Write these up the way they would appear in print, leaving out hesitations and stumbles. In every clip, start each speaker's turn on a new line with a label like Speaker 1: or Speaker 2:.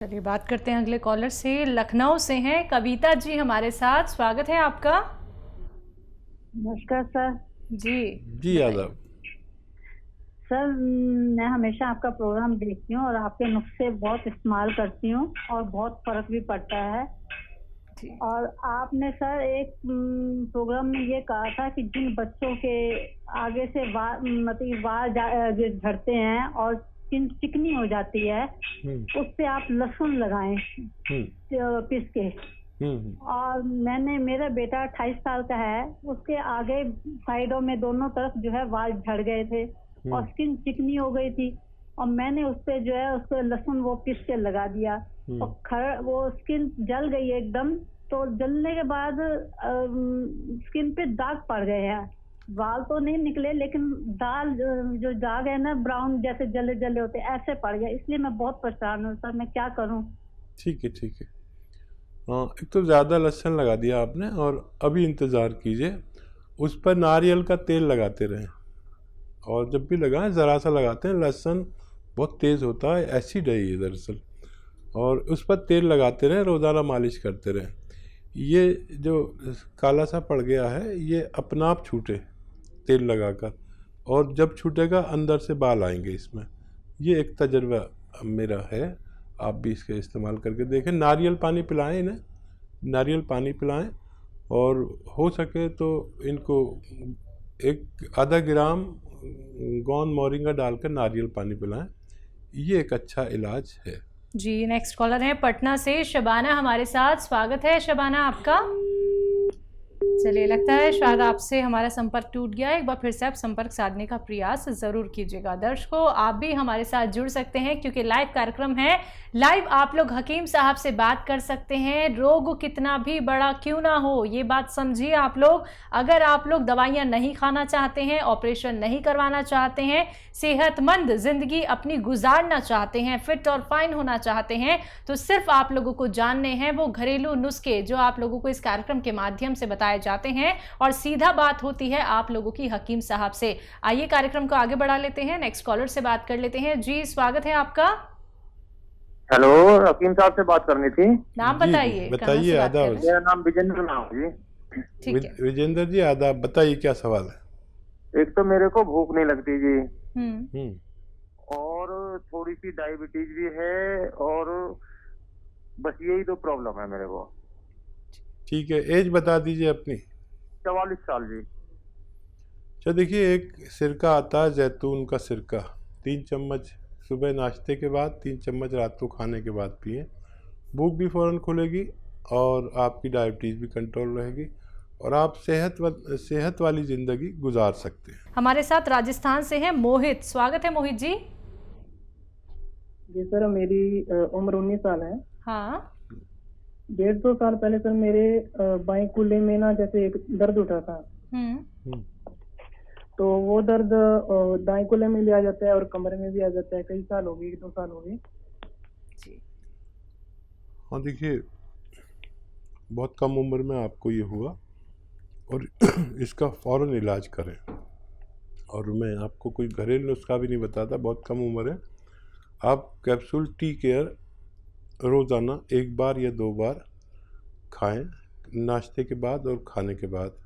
Speaker 1: चलिए बात करते हैं अगले कॉलर से। लखनऊ से हैं कविता जी हमारे साथ, स्वागत है आपका।
Speaker 2: नमस्कार सर।
Speaker 1: जी
Speaker 3: जी
Speaker 1: बताइए।
Speaker 3: आदाब।
Speaker 2: सर मैं हमेशा आपका प्रोग्राम देखती हूँ और आपके नुस्खे बहुत इस्तेमाल करती हूँ और बहुत फर्क भी पड़ता है।
Speaker 1: जी
Speaker 2: और आपने सर एक प्रोग्राम में ये कहा था कि जिन बच्चों के आगे से मतलब बाल जो झड़ते हैं और स्किन चिकनी हो जाती है उस पे आप लहसुन लगाएं पीस के। और मेरा बेटा 28 साल का है, उसके आगे साइडों में दोनों तरफ जो है बाल झड़ गए थे और स्किन चिकनी हो गई थी। और मैंने उस पे जो है उसको लहसुन वो पीस के लगा दिया और वो स्किन जल गई एकदम। तो जलने के बाद स्किन पे दाग पड़ गए हैं। बाल तो नहीं निकले लेकिन दाल जो दाग है ना ब्राउन जैसे जले जले होते ऐसे पड़ गए। इसलिए मैं बहुत परेशान हूँ सर, मैं क्या करूँ?
Speaker 3: ठीक है ठीक है। हाँ, एक तो ज़्यादा लहसुन लगा दिया आपने और अभी इंतज़ार कीजिए, उस पर नारियल का तेल लगाते रहें। और जब भी लगाएं ज़रा सा लगाते हैं, लहसुन बहुत तेज़ होता है, एसिड है ये दरअसल। और उस पर तेल लगाते रहें, रोज़ाना मालिश करते रहें। ये जो काला सा पड़ गया है ये अपना आप छूटे तेल लगाकर, और जब छूटेगा अंदर से बाल आएंगे इसमें। ये एक तजर्बा मेरा है, आप भी इसका इस्तेमाल करके देखें। नारियल पानी पिलाएं इन्हें, नारियल पानी पिलाएं, और हो सके तो इनको एक आधा ग्राम गोंद मोरिंगा डालकर नारियल पानी पिलाएं। ये एक अच्छा इलाज है।
Speaker 1: जी नेक्स्ट कॉलर है पटना से शबाना हमारे साथ, स्वागत है शबाना आपका। चलिए लगता है शायद आपसे हमारा संपर्क टूट गया है, एक बार फिर से आप संपर्क साधने का प्रयास जरूर कीजिएगा। दर्शकों आप भी हमारे साथ जुड़ सकते हैं क्योंकि लाइव कार्यक्रम है। लाइव आप लोग हकीम साहब से बात कर सकते हैं। रोग कितना भी बड़ा क्यों ना हो, ये बात समझिए आप लोग। अगर आप लोग दवाइयां नहीं खाना चाहते हैं, ऑपरेशन नहीं करवाना चाहते हैं, सेहतमंद जिंदगी अपनी गुजारना चाहते हैं, फिट और फाइन होना चाहते हैं, तो सिर्फ आप लोगों को जानने हैं वो घरेलू नुस्खे जो आप लोगों को इस कार्यक्रम के माध्यम से बताए जाते हैं। और सीधा बात होती है आप लोगों की हकीम साहब से। आइए कार्यक्रम को आगे बढ़ा लेते हैं, नेक्स्ट कॉलर से बात कर लेते हैं। जी स्वागत है आपका।
Speaker 4: हेलो, हकीम साहब से बात करनी थी।
Speaker 1: नाम बताइए।
Speaker 3: बताइए। आदाब।
Speaker 4: मेरा नाम विजेंद्र नाम जी।
Speaker 1: ठीक है
Speaker 3: विजेंद्र जी आदाब, बताइए क्या सवाल है।
Speaker 4: एक तो मेरे को भूख नहीं लगती जी, और थोड़ी सी डायबिटीज भी है, और बस यही दो प्रॉब्लम है मेरे को।
Speaker 3: ठीक है, एज बता दीजिए अपनी।
Speaker 4: 44 साल जी।
Speaker 3: अच्छा देखिए, एक सिरका आता है जैतून का सिरका, 3 चम्मच सुबह नाश्ते के बाद, 3 चम्मच रात को खाने के बाद पिए। भूख भी फ़ौरन खुलेगी और आपकी डायबिटीज़ भी कंट्रोल रहेगी और आप सेहत वाली ज़िंदगी गुजार सकते हैं।
Speaker 1: हमारे साथ राजस्थान से हैं मोहित, स्वागत है मोहित जी।
Speaker 5: जी सर, मेरी उम्र 19 साल है।
Speaker 1: हाँ
Speaker 5: 150 साल पहले सर मेरे बाएं कूल्हे में ना जैसे एक दर्द उठा था। तो वो दर्द दाएं कूल्हे में भी आ जाता है और कमरे में भी आ जाता है। कई साल हो गए, 2 साल हो गए।
Speaker 3: हाँ देखिए, बहुत कम उम्र में आपको ये हुआ और इसका फ़ौरन इलाज करें। और मैं आपको कोई घरेलू नुस्खा भी नहीं बताता, बहुत कम उम्र है। आप कैप्सूल टी केयर रोज़ाना 1 बार या 2 बार खाएं, नाश्ते के बाद और खाने के बाद।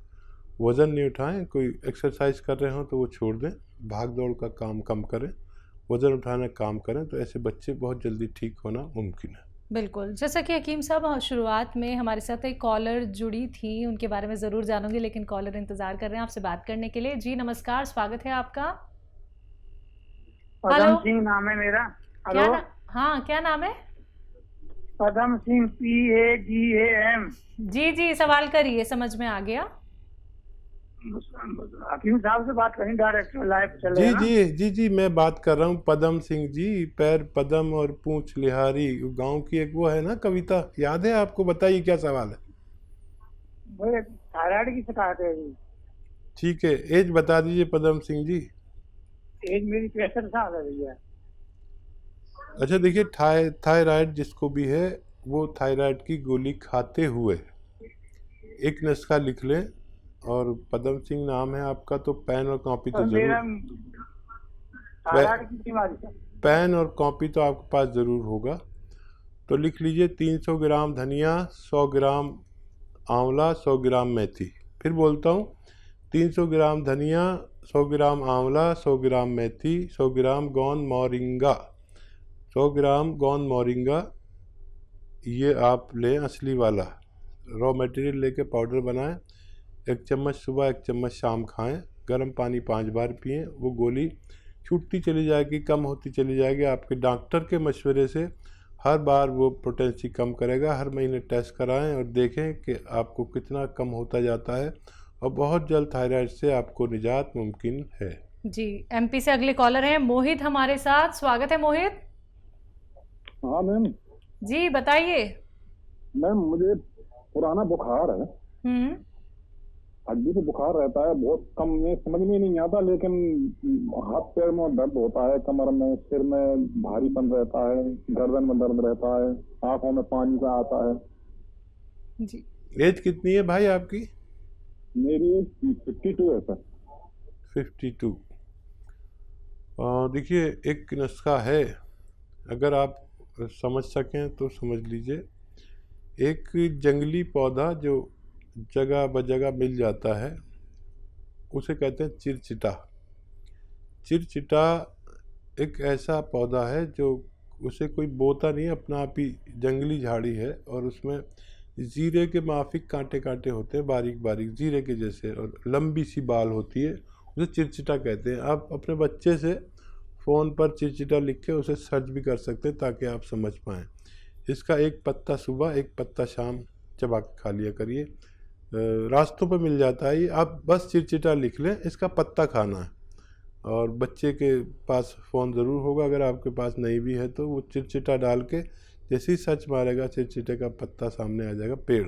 Speaker 3: वज़न नहीं उठाएं, कोई एक्सरसाइज कर रहे हो तो वो छोड़ दें, भाग दौड़ का काम कम करें, वज़न उठाने का काम करें, तो ऐसे बच्चे बहुत जल्दी ठीक होना मुमकिन है।
Speaker 1: बिल्कुल, जैसा कि हकीम साहब शुरुआत में हमारे साथ एक कॉलर जुड़ी थी, उनके बारे में ज़रूर जानूंगी, लेकिन कॉलर इंतज़ार कर रहे हैं आपसे बात करने के लिए। जी नमस्कार, स्वागत है आपका।
Speaker 6: पदम सिंह नाम है मेरा। हेलो,
Speaker 1: हाँ क्या नाम है?
Speaker 6: पदम सिंह, PADAM।
Speaker 1: जी सवाल करिए, समझ में आ गया।
Speaker 6: हकीम साहब से बात करें, डायरेक्ट लाइव चल रहा है।
Speaker 3: जी मैं बात कर रहा हूँ पदम सिंह जी। पैर पदम और पूंछ लिहारी, गांव की एक वो है ना कविता, याद है आपको? बताइए क्या सवाल है।
Speaker 6: मुझे थायराइड की शिकायत है जी।
Speaker 3: ठीक है, एज बता दीजिए पदम सिंह जी।
Speaker 6: एज मेरी 63 साल है भैया।
Speaker 3: अच्छा देखिए, थायराइड जिसको भी है वो थायराइड की गोली खाते हुए एक नुस्खा लिख लें, और पदम सिंह नाम है आपका, तो पेन और कॉपी तो जरूर, पेन और कॉपी तो आपके पास ज़रूर होगा। तो लिख लीजिए 300 ग्राम धनिया, 100 ग्राम आंवला, 100 ग्राम मेथी। फिर बोलता हूँ 300 ग्राम धनिया, 100 ग्राम आंवला, 100 ग्राम मेथी, 100 ग्राम गोंद मोरिंगा, 100 ग्राम गोंद मोरिंगा। ये आप लें असली वाला, रॉ मटेरियल लेके पाउडर बनाएं। 1 चम्मच सुबह, 1 चम्मच शाम खाएं। गर्म पानी 5 बार पिएं। वो गोली छूटती चली जाएगी, कम होती चली जाएगी। आपके डॉक्टर के मशवरे से हर बार वो पोटेंसी कम करेगा। हर महीने टेस्ट कराएं और देखें कि आपको कितना कम होता जाता है, और बहुत जल्द थायराइड से आपको निजात मुमकिन है।
Speaker 1: जी, एमपी से अगले कॉलर हैं मोहित हमारे साथ। स्वागत है मोहित।
Speaker 7: हाँ मैम।
Speaker 1: जी बताइए।
Speaker 7: मैम मुझे पुराना बुखार है, हड्डी पे बुखार रहता है, बहुत कम में समझ में नहीं आता, लेकिन हाथ पैर में दर्द होता है, कमर में, सिर में भारीपन रहता है, गर्दन में दर्द रहता है, आंखों में पानी सा आता है।
Speaker 1: जी,
Speaker 3: एज कितनी है भाई आपकी?
Speaker 7: मेरी 52 है सर।
Speaker 3: 52। देखिए एक नुस्खा है, अगर आप समझ सकें तो समझ लीजिए। एक जंगली पौधा जो जगह बजगह मिल जाता है, उसे कहते हैं चिरचिटा। चिरचिटा एक ऐसा पौधा है जो उसे कोई बोता नहीं, अपना आप ही जंगली झाड़ी है, और उसमें जीरे के माफिक कांटे कांटे होते हैं, बारीक बारीक जीरे के जैसे, और लंबी सी बाल होती है, उसे चिरचिटा कहते हैं। आप अपने बच्चे से फ़ोन पर चिरचिटा लिख के उसे सर्च भी कर सकते हैं ताकि आप समझ पाएँ। इसका एक पत्ता सुबह, एक पत्ता शाम चबा के खा लिया करिए। रास्तों पर मिल जाता है ये, आप बस चिरचिटा लिख लें, इसका पत्ता खाना है। और बच्चे के पास फ़ोन ज़रूर होगा, अगर आपके पास नहीं भी है तो वो चिरचिटा डाल के जैसे ही सर्च मारेगा, चिरचिटे का पत्ता सामने आ जाएगा, पेड़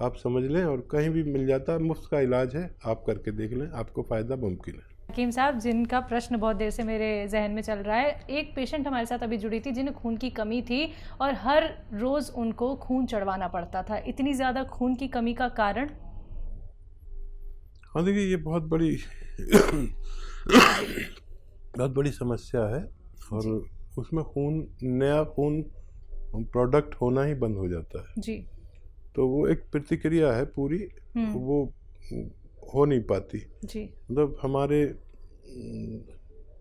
Speaker 3: आप समझ लें, और कहीं भी मिल जाता है, मुफ्त का इलाज है, आप करके देख लें, आपको फ़ायदा मुमकिन है।
Speaker 1: हकीम साहब, जिनका प्रश्न बहुत देर से मेरे जहन में चल रहा है, एक पेशेंट हमारे साथ अभी जुड़ी थी जिन्हें खून की कमी थी और हर रोज़ उनको खून चढ़वाना पड़ता था। इतनी ज़्यादा खून की कमी का कारण?
Speaker 3: हाँ देखिए, ये बहुत बड़ी बहुत बड़ी समस्या है, और उसमें खून, नया खून प्रोडक्ट होना ही बंद हो जाता है
Speaker 1: जी।
Speaker 3: तो वो एक प्रतिक्रिया है पूरी, वो हो नहीं पाती
Speaker 1: जी।
Speaker 3: मतलब हमारे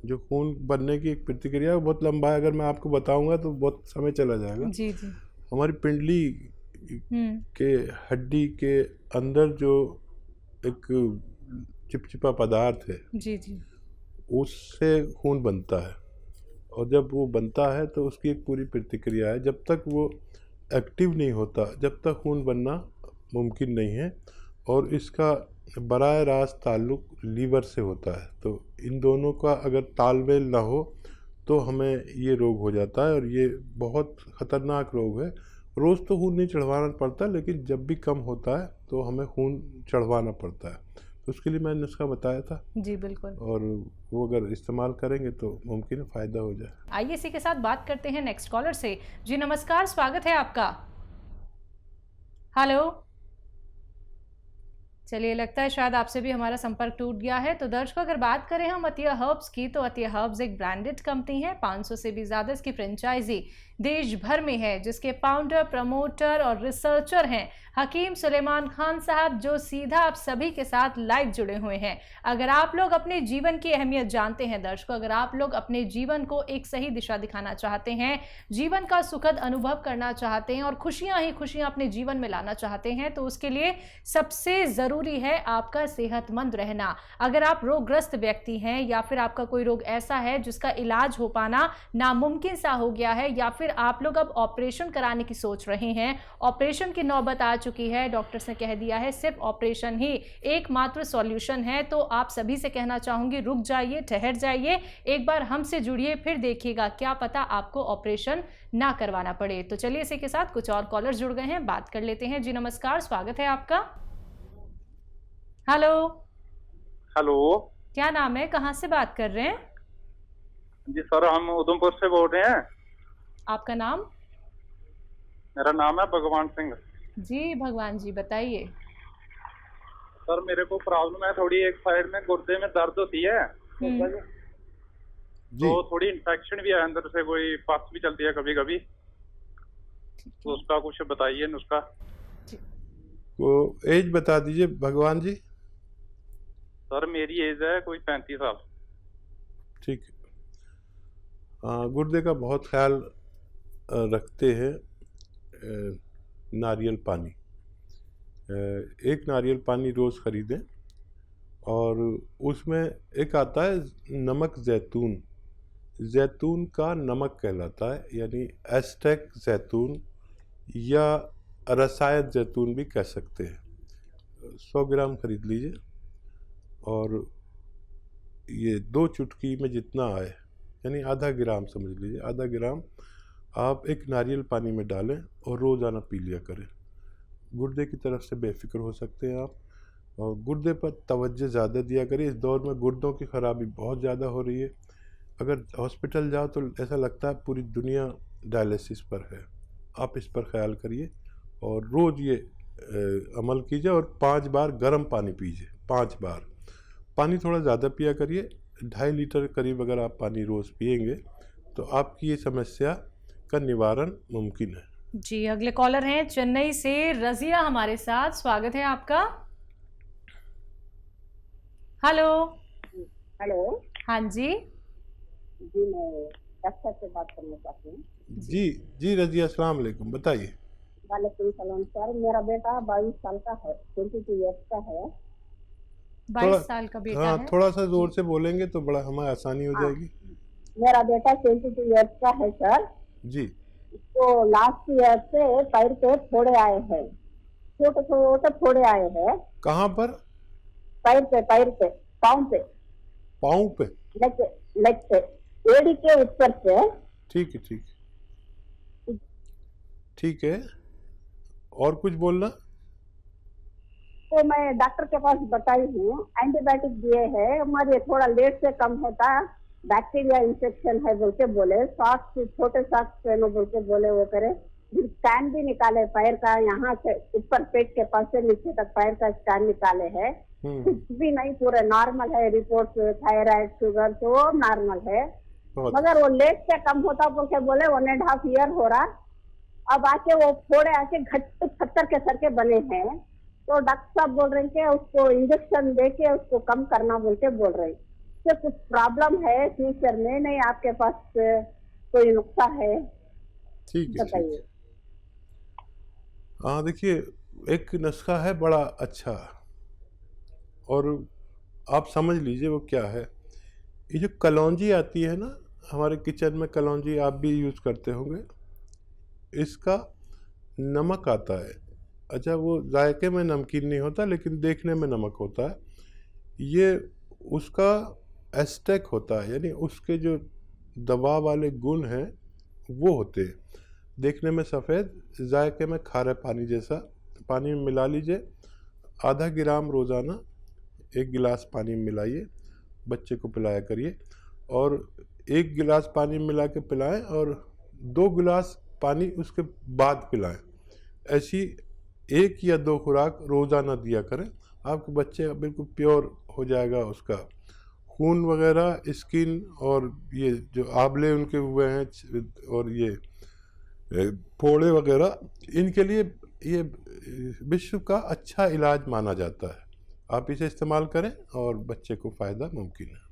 Speaker 3: जो खून बनने की एक प्रक्रिया है बहुत लंबा है, अगर मैं आपको बताऊंगा तो बहुत समय चला जाएगा।
Speaker 1: जी जी।
Speaker 3: हमारी पिंडली के हड्डी के अंदर जो एक चिपचिपा पदार्थ है,
Speaker 1: जी जी,
Speaker 3: उससे खून बनता है, और जब वो बनता है तो उसकी एक पूरी प्रतिक्रिया है। जब तक वो एक्टिव नहीं होता, जब तक खून बनना मुमकिन नहीं है, और इसका बराह रास्त ताल्लुक लीवर से होता है। तो इन दोनों का अगर तालमेल ना हो तो हमें ये रोग हो जाता है, और ये बहुत ख़तरनाक रोग है। रोज़ तो खून नहीं चढ़वाना पड़ता, लेकिन जब भी कम होता है तो हमें खून चढ़वाना पड़ता है। तो उसके लिए मैंने नुस्खा बताया था।
Speaker 1: जी बिल्कुल,
Speaker 3: और वो अगर इस्तेमाल करेंगे तो मुमकिन है फ़ायदा हो जाए।
Speaker 1: आइए इसी के साथ बात करते हैं नेक्स्ट कॉलर से। जी नमस्कार, स्वागत है आपका। हेलो, चलिए लगता है शायद आपसे भी हमारा संपर्क टूट गया है। तो दर्शकों, अगर बात करें हम अतिया हर्ब्स की, तो अतिया हर्ब्स एक ब्रांडेड कंपनी है। 500 से भी ज़्यादा इसकी फ्रेंचाइजी देश भर में है, जिसके फाउंडर, प्रमोटर और रिसर्चर हैं हकीम सुलेमान खान साहब, जो सीधा आप सभी के साथ लाइव जुड़े हुए हैं। अगर आप लोग अपने जीवन की अहमियत जानते हैं दर्शकों, अगर आप लोग अपने जीवन को एक सही दिशा दिखाना चाहते हैं, जीवन का सुखद अनुभव करना चाहते हैं और खुशियां ही खुशियां अपने जीवन में लाना चाहते हैं, तो उसके लिए सबसे ज़रूरी है आपका सेहतमंद रहना। अगर आप रोगग्रस्त व्यक्ति हैं, या फिर आपका कोई रोग ऐसा है जिसका इलाज हो पाना नामुमकिन सा हो गया है, या फिर आप लोग अब ऑपरेशन कराने की सोच रहे हैं, ऑपरेशन की नौबत आ चुकी है, डॉक्टर्स ने कह दिया है सिर्फ ऑपरेशन ही एकमात्र सॉल्यूशन है, तो आप सभी से कहना चाहूंगी रुक जाइए, ठहर जाइए, एक बार हमसे जुड़िए, फिर देखिएगा क्या पता आपको ऑपरेशन ना करवाना पड़े। तो चलिए इसी के साथ कुछ और कॉलर जुड़ गए हैं, बात कर लेते हैं। जी नमस्कार, स्वागत है आपका। हेलो।
Speaker 8: हेलो,
Speaker 1: क्या नाम है, कहाँ से बात कर रहे हैं?
Speaker 8: जी सर, हम उधमपुर से बोल रहे हैं।
Speaker 1: आपका नाम?
Speaker 8: मेरा नाम है भगवान सिंह।
Speaker 1: जी भगवान जी, बताइए।
Speaker 8: सर मेरे को प्रॉब्लम है थोड़ी, एक साइड में गुर्दे में दर्द होती है, तो थोड़ी इन्फेक्शन भी है अंदर से, कोई पस भी चलती है कभी कभी। तो उसका कुछ बताइए नुस्खा।
Speaker 3: वो एज बता दीजिए भगवान जी।
Speaker 8: सर मेरी एज है कोई 35 साल।
Speaker 3: ठीक है। गुर्दे का बहुत ख्याल रखते हैं नारियल पानी। एक नारियल पानी रोज़ ख़रीदें और उसमें एक आता है नमक जैतून। जैतून का नमक कहलाता है, यानी एस्टेक जैतून या रसायत जैतून भी कह सकते हैं। 100 ग्राम खरीद लीजिए और ये 2 चुटकी में जितना आए, यानी आधा ग्राम समझ लीजिए, आधा ग्राम आप एक नारियल पानी में डालें और रोज़ाना पी लिया करें। गुर्दे की तरफ से बेफिक्र हो सकते हैं आप, और गुर्दे पर तवज्जो ज़्यादा दिया करिए। इस दौर में गुर्दों की ख़राबी बहुत ज़्यादा हो रही है। अगर हॉस्पिटल जाओ तो ऐसा लगता है पूरी दुनिया डायलिसिस पर है। आप इस पर ख्याल करिए और रोज़ ये अमल कीजिए और 5 बार गर्म पानी पीजिए। 5 बार पानी थोड़ा ज़्यादा पिया करिए। 2.5 लीटर करीब अगर आप पानी रोज़ पिएंगे तो आपकी ये समस्या का निवारण मुमकिन है।
Speaker 1: जी, अगले कॉलर हैं चेन्नई से रजिया हमारे साथ। स्वागत है आपका। हेलो।
Speaker 9: हेलो।
Speaker 1: हाँ जी।
Speaker 9: जी मैं डॉक्टर से बात करना चाहती हूँ।
Speaker 3: जी रजिया, अस्सलाम वालेकुम, बताइए।
Speaker 9: वालेकुम सलाम सर। मेरा बेटा 22 साल का है, 22 ईयर्स का है।
Speaker 1: 22 साल का बेटा
Speaker 3: हाँ,
Speaker 1: है।
Speaker 3: थोड़ा सा जोर से बोलेंगे तो बड़ा हमें आसानी हो जाएगी।
Speaker 9: मेरा बेटा 22 ईयर्स का है सर।
Speaker 3: जी।
Speaker 9: तो लास्ट ईयर से पैर पे फोड़े आए हैं, छोटे छोटे फोड़े आए हैं।
Speaker 3: कहाँ पर?
Speaker 9: पैर पे, पाँव पे।
Speaker 3: पाँव पे?
Speaker 9: लेग पे, एड़ी के ऊपर से।
Speaker 3: ठीक है, ठीक है। और कुछ बोलना?
Speaker 9: तो मैं डॉक्टर के पास बताई हूँ, एंटीबायोटिक दिए हैं, मगर ये थोड़ा लेट से कम होता, बैक्टीरिया इंफेक्शन है बोल के बोले। सॉक्स, छोटे सॉक्स पहनो बोल के बोले, वो करे। स्कैन भी निकाले पैर का, यहाँ से ऊपर पेट के पास से नीचे तक पैर का स्कैन निकाले है। कुछ भी नहीं, पूरे नॉर्मल है रिपोर्ट। थायराइड, शुगर तो नॉर्मल है, मगर वो लेट से कम होता बोल के बोले। 1.5 ईयर हो रहा, अब आके वो फोड़े आके घट पत्थर के सर के बने हैं। तो डॉक्टर साहब बोल रहे हैं कि उसको इंजेक्शन दे के उसको कम करना बोल के बोल रहे हैं। तो कुछ प्रॉब्लम है फ्यूचर में? नहीं, आपके पास कोई नुस्खा है?
Speaker 3: ठीक है,
Speaker 9: बताइए।
Speaker 3: हाँ, देखिए, एक नुस्खा है बड़ा अच्छा, और आप समझ लीजिए वो क्या है। ये जो कलौंजी आती है ना, हमारे किचन में कलौंजी आप भी यूज़ करते होंगे। इसका नमक आता है। अच्छा, वो जायके में नमकीन नहीं होता, लेकिन देखने में नमक होता है। ये उसका एस्टेक होता है, यानी उसके जो दवा वाले गुण हैं वो होते हैं। देखने में सफ़ेद, जायके में खारे पानी जैसा। पानी में मिला लीजिए, आधा ग्राम रोज़ाना 1 गिलास पानी में मिलाइए, बच्चे को पिलाया करिए। और 1 गिलास पानी मिला के पिलाएं और 2 गिलास पानी उसके बाद पिलाएं। ऐसी 1 या 2 खुराक रोज़ाना दिया करें। आपके बच्चे बिल्कुल प्योर हो जाएगा, उसका खून वगैरह, स्किन और ये जो आंवले उनके हुए हैं और ये फोड़े वगैरह, इनके लिए ये विश्व का अच्छा इलाज माना जाता है। आप इसे इस्तेमाल करें और बच्चे को फ़ायदा मुमकिन है।